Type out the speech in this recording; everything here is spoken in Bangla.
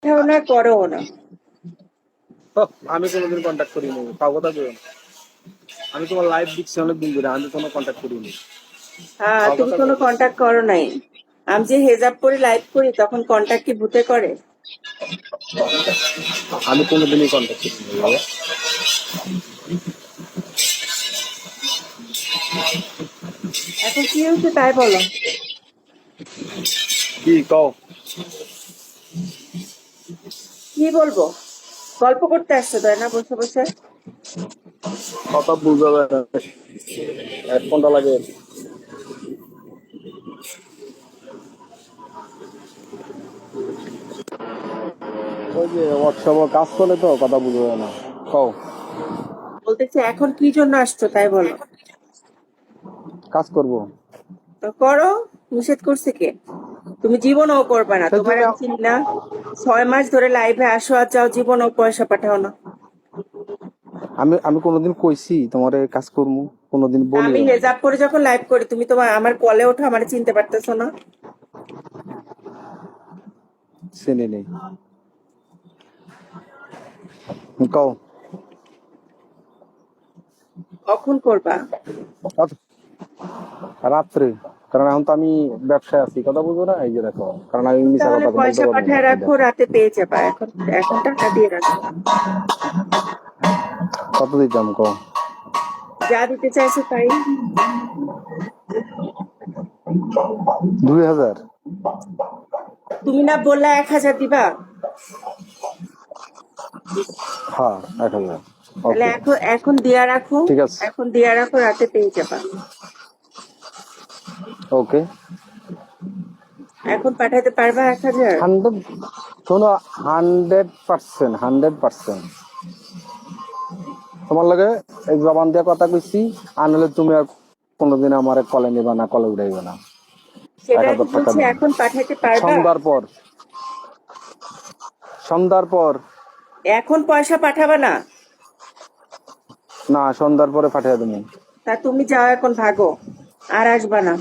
পাঠাও না, করো না। আমি কোনোদিন কন্ট্যাক্ট করিনি, তাও কথা বলুন। আমি তোমার লাইভ দেখছি অনেকদিন ধরে, আমি কোনো কন্ট্যাক্ট করিনি, হ্যাঁ, তাও তুমি কথা কোনো বলুন। কন্টাক্ট করো নাই। আমি যে হেজাব করে লাইভ করি তখন কন্টাক্ট কি ভূতে করে? আমি কোনোদিনই কন্ট্যাক্ট করিনি বাবা। এখন কি হয়েছে তাই বলো। কি কও? কি বলবো? গল্প করতে আসছো তাই না, বসে বসে? কথা বুঝা যায় না, 1 ঘন্টা লাগে। ওই যে ওয়ার্কশপে কাজ করে তো কথা বুঝা যায় না। কও। বলতেছি এখন কি জন্য আসছো তাই বলো। কাজ করবো। তো করো, নিষেধ করছে কে? তুমি জীবনও করবে না, সে তোমার তুমি আমি চিনি না। 6 মাস ধরে লাইভে আসো আর যাও, জীবনও পয়সা পাঠাও না। আমি আমি কোনোদিন কইছি তোমারে কাজ করবো? কোনোদিন তা আমি বলিও নাই। হেজাব করে যখন লাইভ করি তুমি তোমার আমার কলে ওঠো, আমার চিনতে পারতেছো না? চিনি নেই। কও। কখন করবা? আচ্ছা, রাত্রে। কারণ এখন তো আমি ব্যবসায় আছি, কথা বুঝো না, এই যে দেখো, কারণ আমি মিশা তাহলে কথা বলতে পয়সা পারবো না, পাঠায় এই রাখো, দেখো। রাতে পেয়ে যাবা। এখন এখন টাকা দিয়ে রাখো। কত দিতাম কও? যা দিতে চাইছো তাই। 2000। তুমি না বললা 1,000 দিবা? হ্যাঁ, 1000। তাহলে ওকে। এখন এখন দিয়া রাখো। ঠিক আছে। এখন দিয়া রাখো, রাতে পেয়ে যাবা। ওকে। এখন পাঠাতে পারবা 1,000? 100। শোনো, 100%, 100%। তোমার লাগে এই জবান দিয়ে কথা কইছি, আনলে তুমি আর কোনোদিন আমার কলে নিবা না, কলে উঠাইবে না। এক সেটাই তো হাজার টাকা বলছি, দিবি এখন পাঠাতে পারবা? সন্ধ্যার পর। সন্ধ্যার পর। এখন পয়সা পাঠাবা না? না, সন্ধ্যার পরে পাঠিয়ে দেবো। তা তুমি যাও, এখন ভাগো, আর আসবা না।